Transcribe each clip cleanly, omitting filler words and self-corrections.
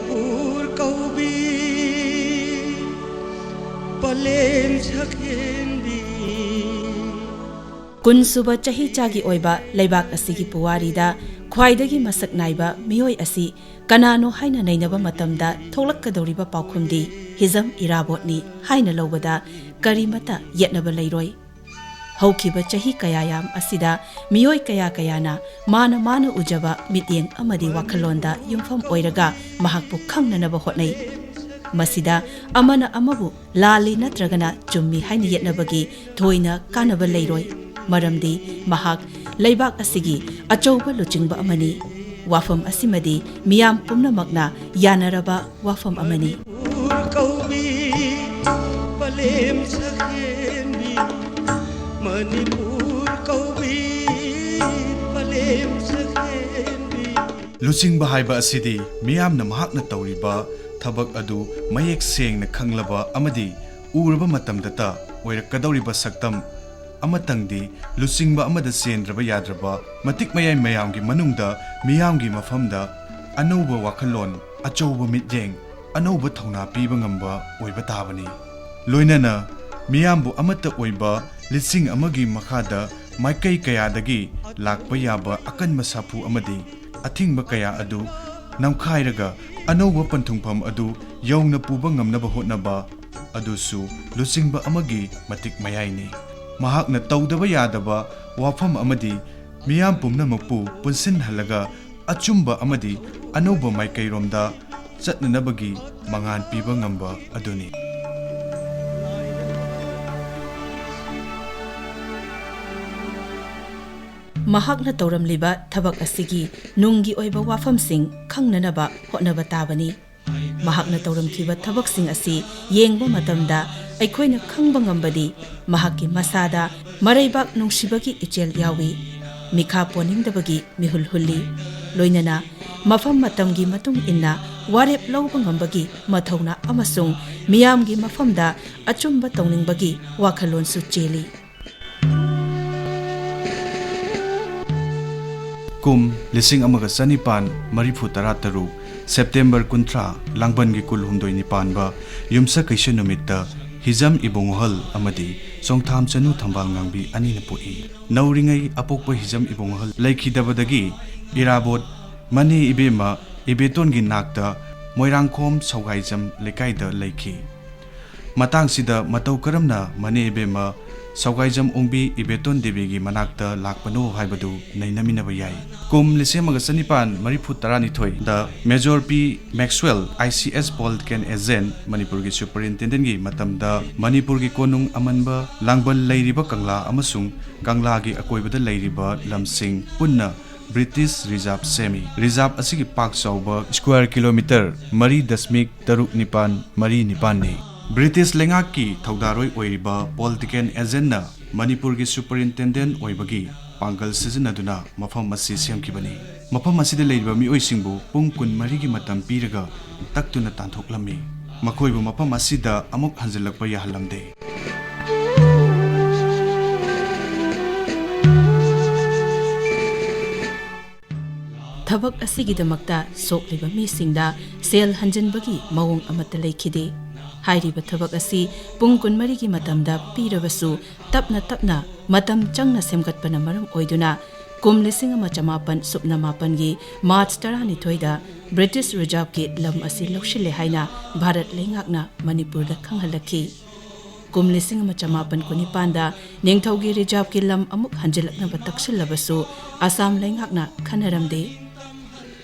Manipur kaubi Palen sakhendi Kunsuba chahi chagi oiba leibak asigi puwarida khwaidagi masak naiba mioi asi kanano haina nainaba matamda thoklakkadoriba paukhumdi hizam irabotni haina lobada karimata yetnaba leiroi haukiba chahi kayayam asida mioi kayana mana ujaba mityeng amadi wakhalonda yumfam oiraga mahakpu khangnanaba hotnai masida amana amabu lali natragana chummi haina yetnabagi thoina kanaba leiroi maramdi mahak leibak asigi achouba luchingba amani wafam asimadi miyam pumnamakna yanaraba wafam amani Manipur kaubi palem sakhendi Luchingba haiba asidi miyamna mahakna tawriba thabak adu mayek sengna khanglaba amadi uraba matamdata oirakadawriba saktam amatangdi luchingba amada sendraba yadraba matik mayai mayamgi manungda miyamgi mafamda anouba wakhalon achouba mityeng anouba thongna piba ngamba oiba tabani loinana miyambu amata oiba lising amagi makhada maikai kayadagi lakpa yaba akanma sapu amadi athingba kaya adu namkhairaga anouba panthungpham adu yawna puba ngamnaba hotnaba adusu luchingba amagi matik mayaini mahakna tawdaba yadaba wafam amadi miyam pumnamakpu punsin halaga achumba amadi anouba maikairomda chatnanabagi mangan piba ngamba aduni mahakna tawramliba thabak asigi nunggi oiba wafamsing khangnanaba hotnaba tabani mahakna tawramkhiba thabaksing asi yengba matamda aikhoina khangba ngambadi mahakki masada maraibak nungsibagi ichel yawi mikha poningdabagi mihul hulli loinana mafam matamgi matung inna warep lawba ngambagi mathauna amasung miyamgi mafamda achumba tawningbagi wakhalonsu cheli kum lising amaga sanipan marifu tarataru September kuntra langbangi kul humdoi nipanba yumsa kaisha numitta hizam ibonghal amadi songtham chanu thambal ngangbi ani na pui nauringai apokpa hizam ibonghal laikhidabadagi irabot mani ibema ibeton gi nakta moirangkhom saugaijam lekaida leikhi matang sida matau karamna mani ibema saugaijam ongbi ibeton debi manakta lakpano haibadu nainaminaba yai kum lisemaga sanipan marifu tarani thoi the Major P Maxwell ICS Political Agent Manipur gi Superintendent gi matamda Manipur gi konung amanba langbal leiriba kangla amasung kangla gi akoibada leiriba lamsing punna British Reserve Semi Reserve asigi pak sauba square kilometer 3.36 ni British Lengaki Thaudaroi oiriba Political Agent na Manipur gi Superintendent oibagi Pangal sizinaduna mafam masi semkibani mafam masida leiriba mioi-singbu pung 13 gi matam piraga taktuna tanthoklammi makoibu mafam masida amuk hanjilakpa yahalamde thabak asigidamakta sokliba misingda sel hanjanbagi mawong amata leikhide hairiba thabak asi pung 13 gi matamda pirabasu tapna matam changna semgatpana maram oiduna kum 1958 gi March 12 da British Reserve ki lam asi lokshile haina Bharat lengakna Manipur da khanghalakhi kum 1959 da ningthaugi Reserve ki lam amuk hanjilakna batakshalabasu Assam lengakna khanaramde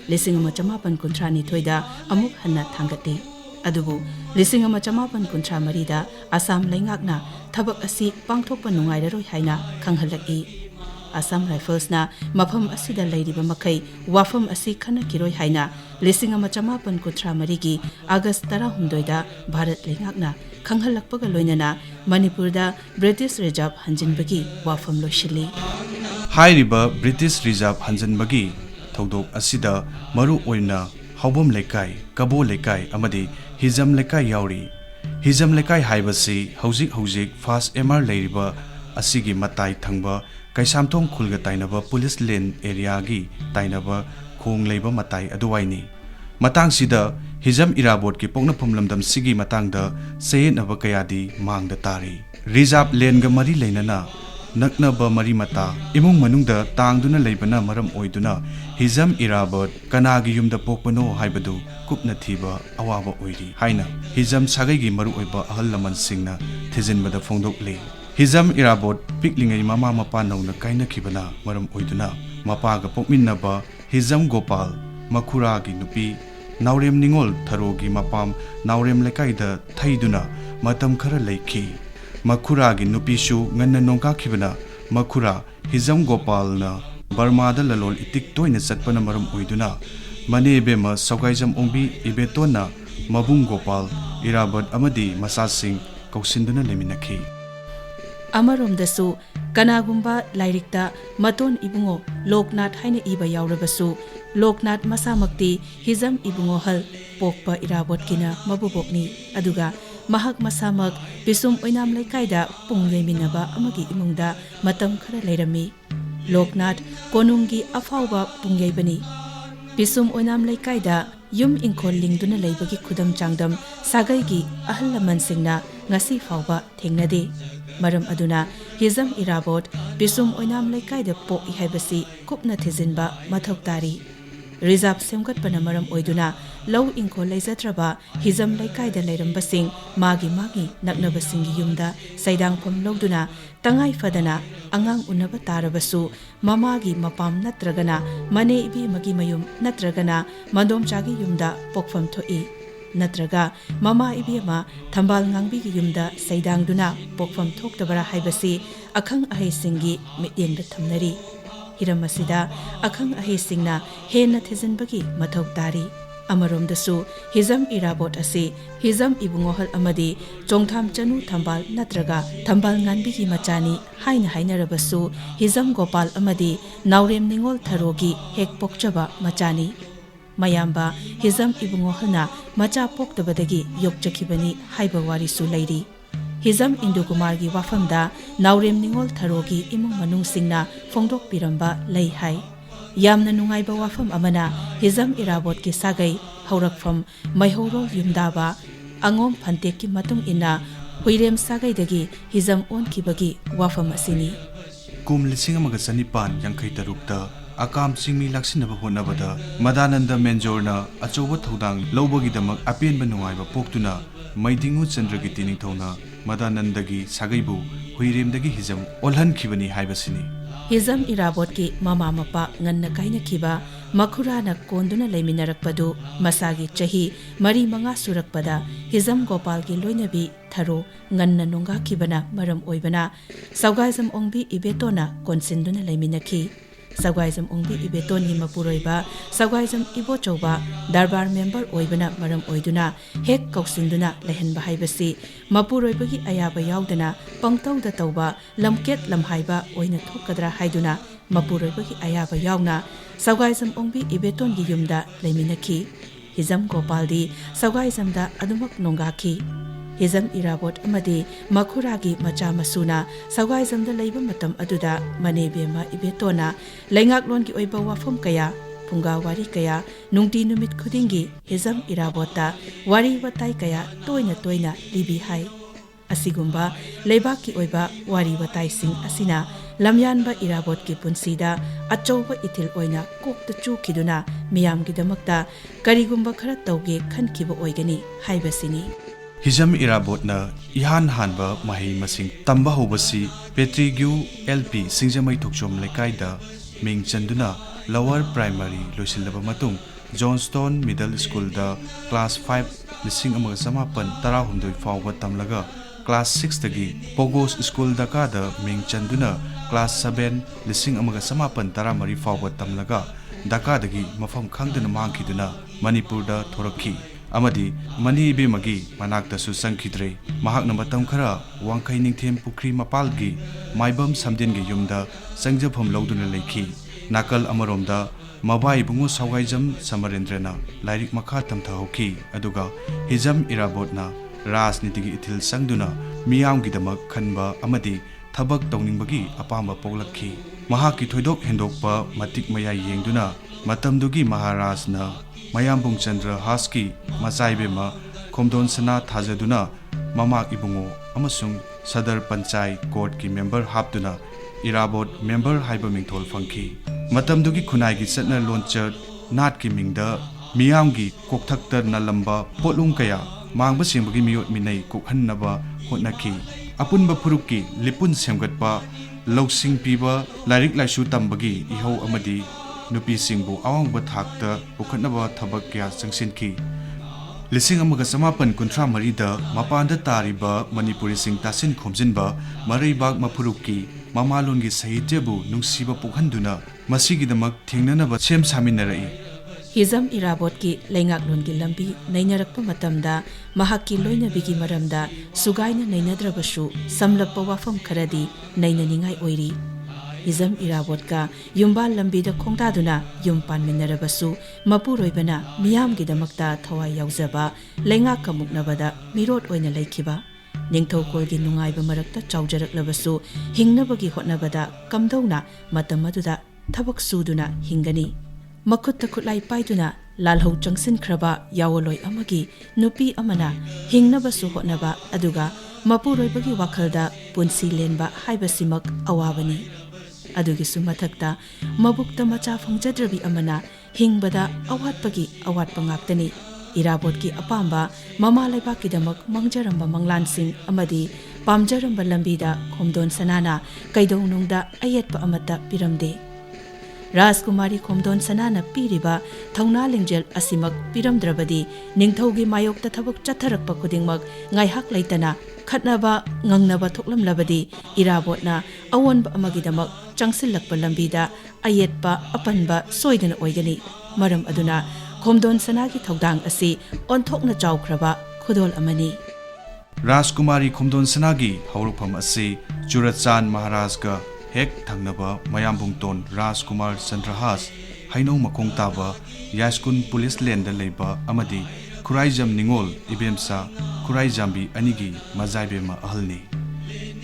1959 da amuk hanna thangate adubu 1953 da Assam lengakna thabak asi pangthokpa nungairaroi haina khanghalaki Assam Rifles na mafam asida leiriba makai wafam asi khana kiroi haina 1953 gi August 18 da Bharat lengakna khanghalakpaga loinana Manipur da British Reserve hanjinbagi wafam loishili hairiba British Reserve hanjanbagi thodok asida maru oina haubam lekai kabo lekai amadi hizam lekai yauri hizam lekai haibasi hojik fast MR leiriba asigi matai thangba kaisamthong khulga tainaba police lane area gi tainaba khong leiba matai aduwaini matang sida Hizam Irabotki Poknapum Lamdam Sigi Matangda Sayin Aba Kayadi Mangda Tari. Rizab Lenga Mari Lainana Naknaba Mari Mata Imung Manungda Tangduna Laibana Maram Oiduna Hizam Irabot Kanagi Yumda Pokpano Haibadu Kupna Thiba Awaba Oiri Haina Hizam Sagagi Maru Oiba Ahalaman Singna Thizinbada Fongdok Le Hizam Irabot Piklingai Mama Mapa Nauna Kaina Kibana Maram Oiduna Mapaga Pokminaba Hizam Gopal Makuragi Nupi Naurem Ningol Tharogi Mapam Naurem Lekaida Thaiduna Matam Khara Leiki Makuragi Nupishu Ngana Nongka Kibana Makura Hizam Gopal na Barmada Lalol Itik Toina Satpana Maram Oiduna Mane Bema Sogaizam Ombi Ibetona Mabung Gopal Irabot Amadi Masasing Kausinduna Leminaki Amaromdasu Kanagumba Lairikta Maton Ibungo Loknath haina iba yaurabasu Loknath Masamakti Hizam Ibungo Hal Pokpa Irabot Kina Mabubokni Aduga Mahak Masamak Pisum Oinam Lekaida Pung Leminaba Amagi Imungda Matam Khara Leirami Loknath Konungi Afauba Pungyebani Pisum Oinam Lekaida Yum Inkol Lingduna Leibagi Kudam Changdam Sagaigi Ahalaman Singna Ngasi Fauba Thengnade Maram Aduna Hizam Irabot Pisum Oinam Lekaida Pok Ihaibasi Kupna Thizinba Mathok Tari Rizab Semgat Panamaram Oiduna Low Inko Laizatraba Hizam Lekaida Leirambasing Magi Naknabasingi Yumda Saidang Pom Loduna Tangai Fadana Angang Unaba Tarabasu Mamagi Mapam Natragana Mane Ibi Magi Mayum Natragana Mandom Chagi Yumda Pokfam Toi Natraga Mama Ibiama Thambal Ngangbi Yumda Saidang Duna Pokfam Thoktabara Haibasi Akhang Ahe Singi Mityengda Thamnari Hiramasida Akhang Ahe Singna Hena Thizinbagi Mathok Tari Amaromdasu Hizam Irabot Asi Hizam Ibungohal Amadi Chongtham Chanu Thambal Natraga Thambal Nganbigi Machani Haina Hainarabasu Hizam Gopal Amadi Naurem Ningol Tharogi Hek Pokchaba Machani Mayamba Hizam Ibungohalna Macha Poktabadagi Yokchakibani Haiba Warisu Lairi Hizam Indukumargi Wafamda Naurem Ningol Tharogi Imung Manung Singna Fongdok Piramba Lei Hai Yamna Nungaiba Wafam Amana Hizam Irabot ki Sagai Haurakfam Maihoro Yumdaba Angom Panteki Matung Ina Huirem Sagai Dagi Hizam On Kibagi Wafam Asini Kum Lising Magasanipan Yankai Tarukta Akam Singmi Laksinaba Honabada Madananda Menjorna Achoba Thodang Lobagi Damak Apien Banungaiba Poktuna Maidingu Chandragi Tinithona Madanandagi Sagaibu Huiremdagi Hizam Olhan Kibani Haibasini Hizam Irabot ki Mama Mapa Nganna Kaina Kiba Makurana Konduna Leminarakpadu Masagi Chahi Mari Manga Surakpada Hizam Gopal ki Loinabi Tharo Nganna Nonga Kibana Maram Oibana Saugaizam Ongbi Ibetona Konsinduna Leminaki Saugaizam Ongbi Ibetoni Mapuroiba Saugaizam Ibochoba Darbar member Oibana Maram Oiduna Hek Kausinduna Lehenba Haibasi Mapuroibagi Ayaba Yaudana Pangtauda Tauba Lamket Lamhaiba Oina Thokadra Haiduna Mapuroibagi Ayaba Yauna Saugaizam Ongbi Ibeton Yumda Leminaki Hizam Gopaldi Saugaizamda Adumak Nongaki Hizam Irabot Amadi Makuragi Macha Masuna Saugaizamda Leiba Matam Aduda Manebema Ibetona Lengak Lon ki Oiba Wafam Kaya Punga Wari Kaya Nungti Numit Kudingi Hizam Irabota Wari Watai Kaya Toina Libi Hai Asigumba Leibak ki Oiba Wari Watai Sing Asina Lamyanba Irabot ki Punsida Achoba Itil Oina Kokta Chukiduna Miyam Gidamakta Karigumba Khara Tauge Khankiba Oigani Haibasini Hizam Irabotna Ihan Hanba Mahi Masing Tamba Hobasi Petrigyu LP Singjamai Thokchom Lekaida Ming Chanduna Lower Primary Loisilaba Matung Johnstone Middle School da Class 5 Lising Amaga Samapan Tarahundoi Fawba Tamlaga Class 6 Dagi Pogos School da Kada Ming Chanduna Class 7 Lising Amaga Samapan Taramari Fawba Tamlaga Daka Dagi Mafam Khangdana Mangkiduna Manipur da Thoraki Amadi Mani Bemagi Manakta Su Sankidre Mahakna Matam Khara Wangkai Ningthem Pukri Mapalgi Maibam Samdingi Yumda Sangjapam Loduna Leki Nakal Amaromda Mabai Bungu Saugaijam Samarendrana Lairik Makha Tamthahoki Aduga Hizam Irabotna Rajnitigi Ithil Sangduna Miyamgidamak Khanba Amadi Thabak Tauningbagi Apamba Poglakhi Mahaki Thoidok Hendokpa Matik Maya Yengduna Matamdugi Maharajna mayambung Chandra Haski machaibema khomdon sana thajaduna mamak ibungo amasung sadar panchai court ki member haptuna irabot member haiba mingthol fangki matamdugi khunai gi chatna launcher nat ki mingda miyamgi kokthaktar na lamba potlung kaya mangba singbagi miyot minai kokhannaba hotnaki apunba phurukki lipun semgatpa lousing piba lairik laisu tambagi ihau amadi nupi singbu awangba thakta pukhatnaba thabak kya changsinki Lising amaga samapan kuntra marida mapanda tariba Manipuri sing tasin khomjinba maraibak maphuruki mamalongi sahityabu nungsiba pukhanduna masigidamak thingnanaba sem saminarai Hizam Irabot ki Lengaklon ki lambi nainarakpa matamda mahakki loinabigi maramda sugaina nainadrabasu samlappa wafam kharadi nainaningai oiri Hizam Irabot ka yumbal lambi da khongtaduna yumpan minarabasu mapuroibana miyamgidamakta thawai yauzaba lengak kamuknabada mirot oina laikhiba ningthokol nungaiba marakta chawjaraklabasu hingnabagi hotnabada kamdowna matamaduda thabak suduna hingani makutta khutlai paiduna lalhau changsin khraba yawoloi amagi nupi amana hingnabasu hotnaba aduga mapuroibagi wakhalda punsi lenba haibasimak awabani adugi sumathakta mabukta macha phangjadrabi amana hingbada awatpagi awatpa ngaktani Irabot ki apamba mama laibaki damak mangjaramba manglansing amadi pamjaramba lambida khomdon sanana kaidonungda ayetpa amata piramde Rajkumari khomdon sanana piriba thauna lingjel asimak piramdrabadi ningthaugi mayokta thabak chatharakpa khudingmak ngaihak leitana khatnaba ngangnaba thoklamlabadi Irabotna awonba amagidamak changsilakpa lambida ayetpa apanba soidana oigani maram aduna khomdon sanagi thaudang asi onthokna chawkhraba khudol amani Rajkumari khomdon sanagi haurupham asi Churachan Maharajga hek thangnaba mayambung ton Rajkumar Chandrahas hainau makong taba Yaskun Police Land leiba amadi Khuraijam Ningol Ibemsa Khuraijambi anigi majaibema ahalni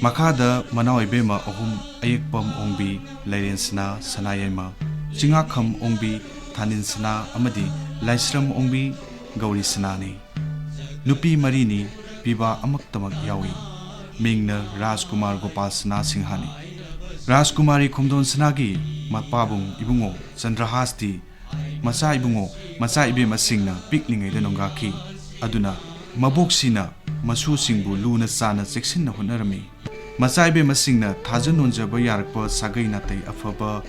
Makhada Manaoibema ahum ayekpam ongbi Lairensna Sanayema Chingakham ongbi Thaninsna amadi Laisram ongbi Gauri Sanani Nupi Marini Piba amaktamak yawi Mingna Rajkumar Gopal Sana Singhani Rajkumari khomdon sanagi mapabung ibungo Chandrahasti macha ibungo macha ibe masingna piklingai da nongaki aduna maboksina masu singbu luna sana cheksinna honarami macha ibe masingna thajanonjaba yarakpa sagai natai afaba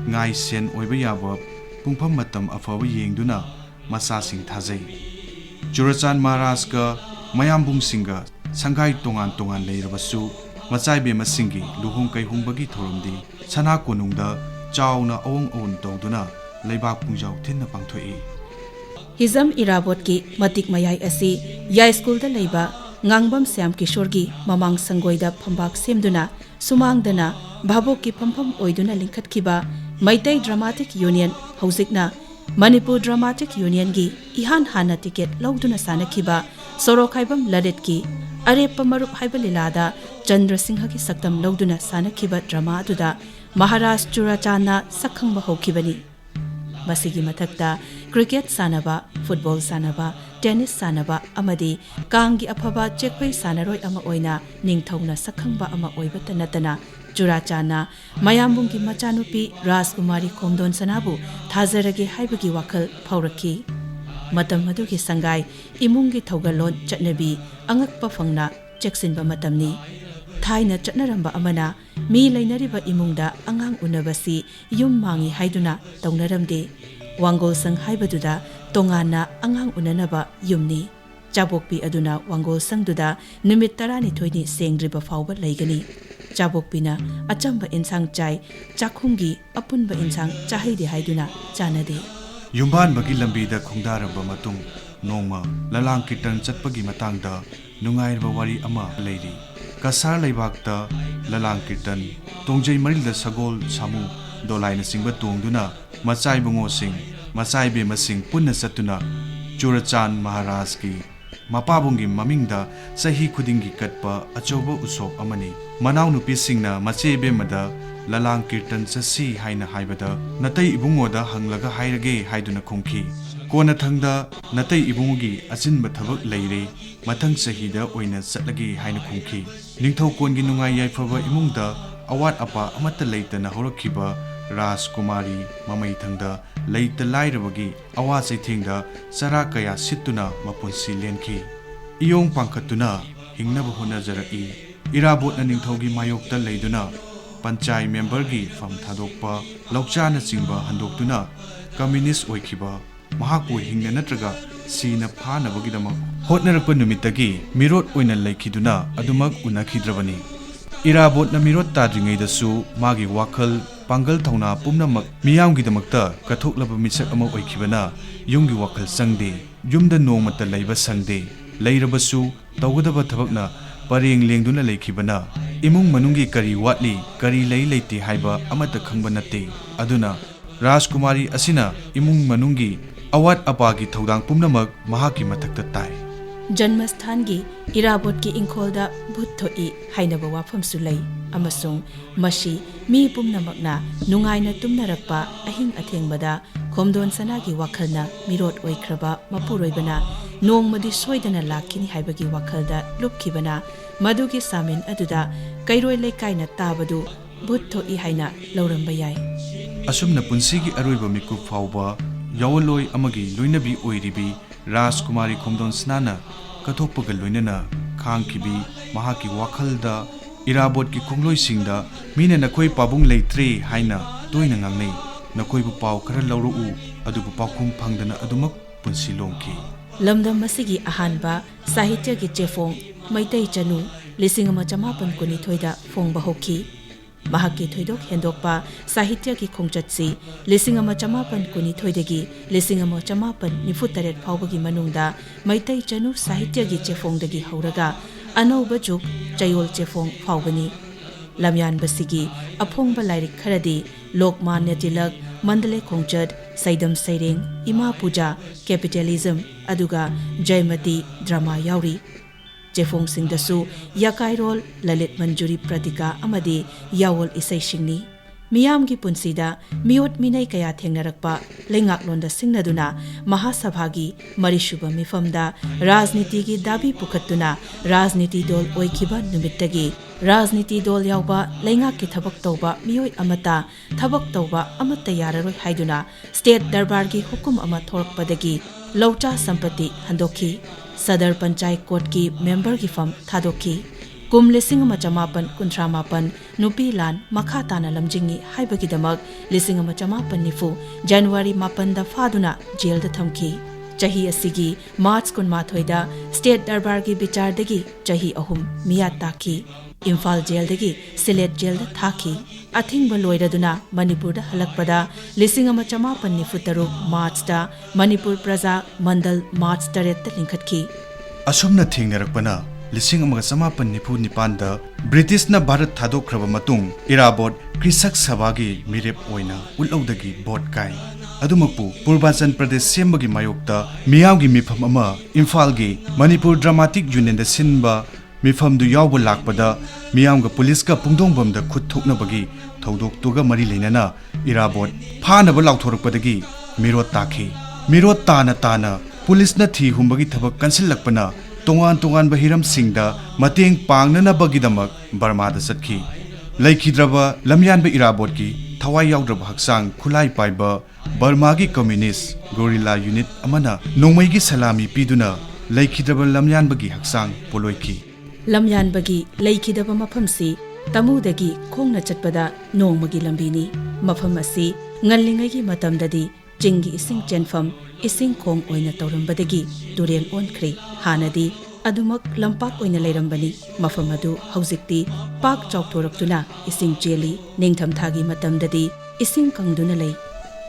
ngai sen oiba yaba pungpham matam afaba yengduna macha sing thajai Churachan Maharajka mayambung singa sangai tongan tongan leirabasu Machaibe masingi luhung kai hungbagi thoromdi sana konungda chawna awong awon tawduna leibak pungjau thinna pangthoi Hizam Irabot ki matik mayai asi ya school da leiba ngangbam Syam Kishore gi mamang sangoida phambak semduna sumangdana bhabok ki phampham oiduna lingkhatkiba Maitai Dramatic Union hojikna Manipur Dramatic Union gi ihan hana ticket lawduna sanakhiba Sorokhaibam Ladet ki Arepa Marup haiba lilada Chandra Singha ki saktam lawduna sanakhiba drama aduda Maharaj Churachana sakhangba hokibani masigi mathakta cricket sanaba football sanaba tennis sanaba amadi kanggi aphaba chekpai sanaroi ama oina ningthauna sakhangba ama oibata natana Churachana mayambung ki machanupi Rajkumari khomdon sanabu thazarage haibagi wakhal phaurakhi matam madugi sangai imungi thaugalon chatnabi angakpa phangna cheksinba matamni thaina chatnaramba amana mi leinariba imungda angang unabasi yum mangi haiduna tongnaramde wangol sang haibaduda tongana angang unanaba yumni chabokpi aduna wangol sangduda numit 12 sengriba fawba leigani chabokpina achamba insang chai chakhumgi apunba insang chahaide haiduna chanade Yumban bagi lambi da khongdaramba matung nongma lalang kitan chatpagi matangda nungairba wari ama leiri kasar leibakta lalang kitan tongjai marilda sagol samu dolaina singba tongduna machai bungo sing machai be masing punna satuna Churachan Maharaj ki mapabungi mamingda sahi khudingi katpa achoba usop amani manau nupi singna mache be mada lalang kirtan chasi haina haibada natai ibungoda hanglaga hairage haiduna khongki कोनाथंगदा नतै इबुंगी अचिनबा थबक लैरे मथंग चहीदा ओइना चटलगे हाइना खुंखी Ningthou कोनगी नुंगाई याइफबा इमुंगदा अवात अपा अमत्ता लैतना हौरखिबा राजकुमारी ममैथंगदा लैता लाइरबगी अवा चैथेंगदा चरा कया सित्तुना मपुंसी लेनखी इयोंग पांखत्तुना हिंगनबा होनाजरई इराबोटना निंगथौगी मायोक्ता लैदुना पंचाय मेंबरगी फम थादोकपा लौचाना चिंबा हंदोक्तुना communist ओइखिबा महाकु Hingna नत्रगा सीना फानबगिदमक होटनरकपा नुमित्तगी मिरोट ओइना लैखिदुना अदुमक उनाखिद्रबनी इराबोटना मिरोट ताद्रिङैदसु मागी वाखल पांगल थौना पुम्नमक मियामगिदमक्ता कथोक्लबा मिसक अमा ओइखिबना युमगी वाखल संगदे युमदा नोंमता लैबा संगदे लैरबसु तौगदबा थबकना परेंग लेंदुना लैखिबना इमुंग मनुंगी करी वाटली करी लೈ लैते हाइबा अमता खंगबा नत्ते अदुना राजकुमारी असिना इमुंग मनुंगी अवात अपागी थौदांग पुम्नमक महाकी मथक्ता ताई जन्मस्थान की इराबोट की इंखोलदा भूत थोई हाइनबा वाफमसु लै अमसुंग मशी मी पुम्नमकना नुंगाइना तुमनरकपा अहिंग अथेंगबदा खोमदोन सनागी वाखलना मिरोट ओइख्रबा मपुरोइबना नोंमदि सोइदना लाखिनी हाइबगी वाखलदा लुपखिबना मदुगी सामिन अदुदा कैरोय लेकाइना ताबदु भूत थोई हाइना लौरंबा याय असुमना पुंसीगी अरोइबा मिकु फावबा यवलोय अमगी लोइनबी ओइरिबी राजकुमारी खोमदोन स्नाना कथोकपगा लोइनना खांगखिबी महाकी वाखलदा इराबोट की खोंगलोइसिंगदा मीना नखोय पाबुंग लैत्रे हाइना तोइना ngangnei नखोयबु पाव खरा लौरउ अदुबु पाखुम फंगदना अदुमक पुंसी लोंखि लमदम मसिगी अहानबा साहित्य की चेफोंग मैतै चनु 1919 फोंगबा होखि महाकी थोइदोक हेंदोकपा साहित्य की खोंगचतसी 1919 दगी 1919 फावबगी मनुंगदा मैतै चनु साहित्य की चेफोंगदगी हौरगा अनौबा जुग चयोल चेफोंग फावबनी लमयानबसिगी अफोंबा लाइरिक खरदी लोकमान्य तिलक मंडले खोंचत सैदम सैरेंग इमा पूजा कैपिटलिज्म अदुगा जयमती ड्रामा याउरी चेफोंग सिंगदसु याकाइरोल ललित मंजूरी प्रतिका अमदी यावल इसैसिंगनी मियामगी पुंसीदा मियोट मिनै कया थेंगनरकपा लेंगाकलोंदा सिंगनदुना महासभागी मरिसुबा मिफमदा राजनीतिगी दाबी पुखत्तुना राजनीति दल ओइखिबा नुमित्तगी राजनीति दल यावबा लेंगाकी थबक तौबा मियोय अमता थबक तौबा अमता याररोय हाइदुना स्टेट दरबारगी हुकुम अमा थोरकपदगी लौचा संपत्ति हंदोखी सदर पंचायत कोर्ट की मेंबर की फम थादोखी कुम 1958 नुपी लान मखा ताना लमजिंगी हाइबगिदमक 1990 जनवरी 9 फादुना जेल दा थमखी चही असिगी मार्च 18 स्टेट दरबार की विचारदगी चही अहुम मिया ताखी इम्फाल जेल दगी सिलेट जेल दा थाखी अथिंग लोइरदुना मणिपुर दा हलकपदा 1993 मार्च दा मणिपुर प्रजा मंडल मार्च 8 दा लिंखतखी असुमना थेंगनरकपना 1994 ब्रिटिशना भारत थादोख्रबा मतुंग इराबोट कृषक सभागी मिरेप ओइना उलौदगी बोट काय अदुमकपु पूर्वांचल प्रदेश सेमबगी मायोक्ता मियावगी मिफम अमा इम्फालगी मणिपुर ड्रामाटिक यूनियन दा सिनबा मिफमदु यावबा लाकपदा मियामगा पुलिसका पुंगदोंबमदा खुद थोकनबगी थौदोक्तुगा मरी लेनना इराबोट फानबा लाउथोरकपदगी मिरोत ताखी मिरोत ताना पुलिसना थी हुंबगी थबक कंसिललकपना तोंगान तोंगान बहिरम सिंगदा मतेंग पांगननबगिदमक बर्मादा चटखी लैखिद्रबा लमयानबा इराबोट की थवाई याउद्रबा हक्सांग खुलाई पाइबा बर्मागी कम्युनिस्ट गोरिल्ला यूनिट अमना नोंमैगी सलामी पीदुना लैखिद्रबा लमयानबगी हक्सांग पोलोइखी लमयानबगी लैखिदबा मफमसी तमुदगी खोंगना चटपदा नोंमगी लंबीनी मफम असी ngaliंगैगी मतमददी चिंगी इसिंग चेनफम इसिंग खोंग ओइना तौरंबदगी तुरेन ओनख्रे हानदी अदुमक लंपाक ओइना लेरंबनी मफम अदु हौजिक्ति पाक चौथोरक्तुना इसिंग जेली निंगथमथागी मतमददी इसिंग कंगदुना लei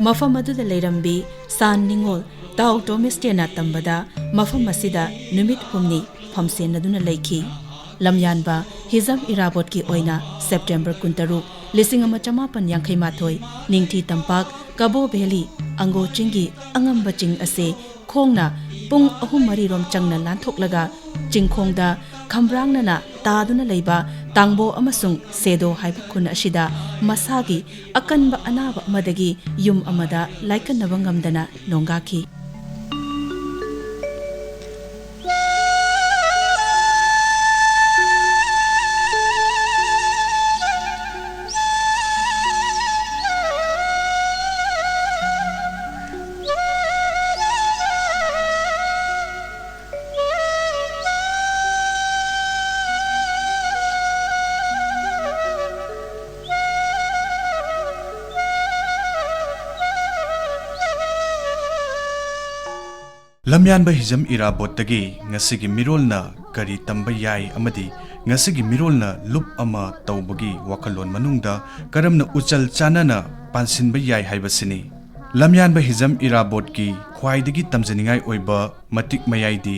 मफम अदुदा लेरंबी सान निंगोल ताउ टोमिस्टेना तंबदा मफम असिदा नुमित हुमनी फमसेनदुना लेखी लमयानबा हिजम इराबोट की ओइना सेप्टेम्बर 13 1958 निंगथी तंपाक कबो भेली अंगो चिंगी अंगंबा चिंग असे खोंगना पुंग अहुम मरी रोम चंगना लांथोकलगा चिंगखोंगदा खमब्रांगना तादुना लेबा तांगबो अमसुंग सेदो हाइब खुन अशिदा मसागी अकनबा अनाबा अमदगी युम अमदा लाइकनबा ngamdana नोंगाखी lamyanba hizam irabotagi ngasigi mirolna kari tamba yai amadi ngasigi mirolna lup ama tawbagi wakalon manungda karamna uchal chanana pansinba yai haibasini lamyanba hizam irabot ki khwaidagi tamjaningai oiba matik mayaidi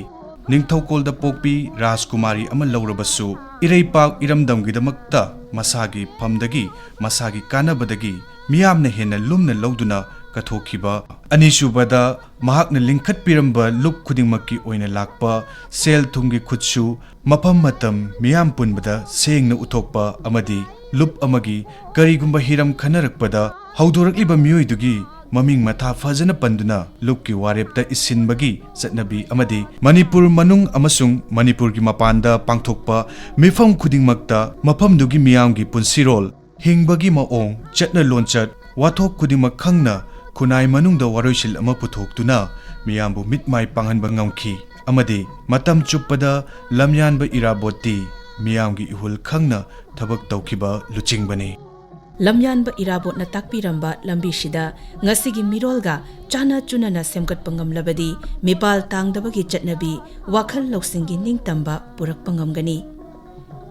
ningthaukolda pokpi rajkumari ama laurabasu iraipak iramdamgidamakta masagi phamdagi masagi kanabadagi miyamna hena lumna lauduna kathokhiba anisubada mahakna lingkhat piramba lup khudingmakki oina lakpa sel thunggi khutsu mafam matam miyam punbada sengna uthokpa amadi lup amagi karigumba hiram khanarakpada haudorakliba miyoidugi maming matha fajana panduna lupki warepta isinbagi chatnabi amadi manipur manung amasung manipur gi mapanda pangthokpa mifam khudingmakta mafamdugi miyamgi punsirol hingbagi maong chatna lonchat wathok khudingmak khangna kunai manungda waroisil ama puthokduna miyambu mitmai panghanba ngamkhi amadi matam chuppada lamyanba iraboti miyamgi ihul khangna thabak tawkhiba luchingbani lamyanba irabot na takpiramba lambi shida ngasigi mirolga chana chunana semkat pangamlabadi mipal tangdabagi chatnabi wakhal lawsingi ningtamba purak pangamgani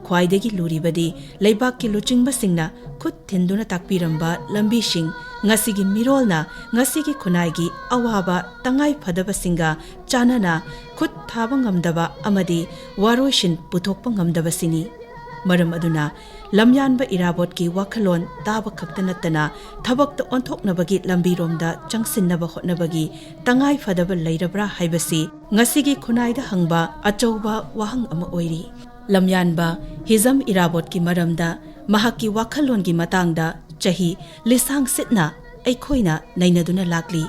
khwaidagi luribadi leibakki luchingba singna khut thinduna takpiramba lambi sing ngasigi mirolna ngasigi khunai awaba tangai phadaba singa chanana khut thaba ngamdaba amadi waroshin puthokpa ngamdaba sini maram aduna lamyanba irabot ki wakhalon taba khaktanatana thabakta onthoknabagi lambiromda changsinnaba hotnabagi tangai phadaba leirabra haibasi ngasigi khunai da hangba achauba wahang ama oiri lamyanba hizam irabot ki maramda mahaki wakhalon gi matangda chahi lisang sitna aikhoina nainaduna lakli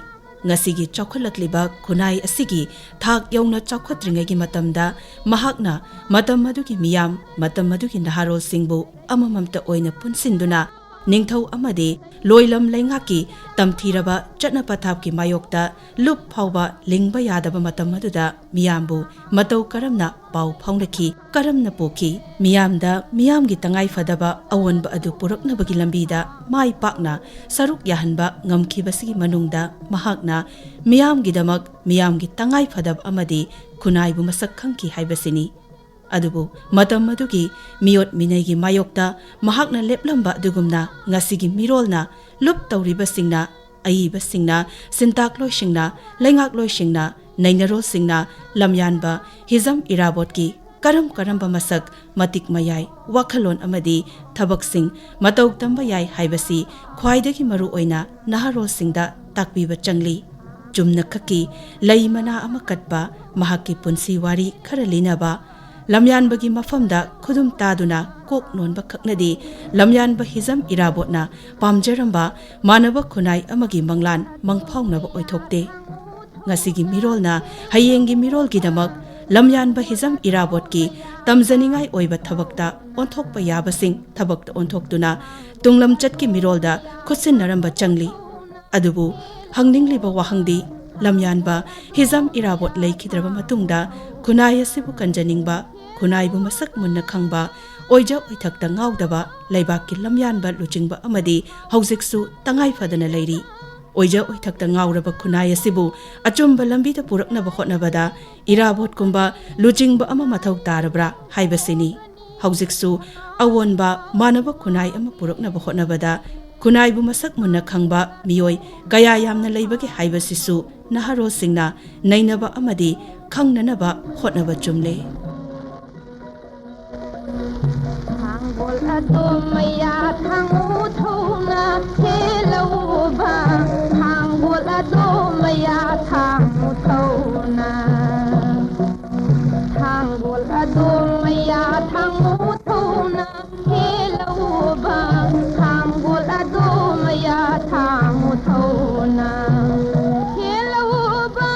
ngasigi chawkhalakliba khunai asigi thak yongna chawkhatringagi matamda mahakna matam madugi miyam matam madugi naharol singbu amamamta oina punsinduna ningthau amade loilam leingaki tamthiraba chatna pathapki mayokta lup phawba lingba yadaba matam maduda miyambu matau karamna pau phawlaki karamna pokhi miyamda miyamgi tangai fadaba awonba adu puraknabagi lambida mai pakna saruk yahanba ngamkhibasigi manungda mahakna miyamgi damak miyamgi tangai fadab amadi khunaibu masak khangki haibasini adubu matam madugi miyot minaigi mayokta mahakna leplamba dugumna ngasigi mirolna lup tawriba singna aiba singna sintak loisingna lengak loisingna nainarol singna lamyanba hizam irabot ki karam masak matik mayai wakhalon amadi thabak sing matau tamba yai haibasi khwaidagi maru oina naharol singda takpiba changli chumna khaki leimana ama katba mahaki punsi wari khara linaba lamyanbagi mafamda khudum taduna kok nonba khaknadi lamyanba hizam irabotna pamjaramba manaba khunai amagi manglan mangphawnaba oithokte ngasigi mirolna hayengi mirolgi damak lamyanba hizam irabotki tamjaningai oiba thabakta onthokpa yabasing thabakta onthokduna tunglam chatki mirolda khutsin naramba changli adubu hangningliba wahangdi lamyanba hizam irabot leikidraba matungda khunai asibu kanjaningba khunaibu masak munna khangba oija oithakta ngawdaba leibakki lamyanba luchingba amadi haujiksu tangai fadana leiri oija oithakta ngawraba khunai asibu achumba lambida puraknaba hotnabada irabot kumba luchingba ama mathau tarabra haibasini haujiksu awonba manaba khunai ama puraknaba hotnabada khunaibu masak munna khangba miyoi kaya yamna leibagi haibasisu naharo singna nainaba amadi khangnanaba hotnaba chumle Thangol adomaya thangu thona helauba thangol adomaya thangu thona thangol adomaya thangu thona helauba thangol adomaya thangu thona helauba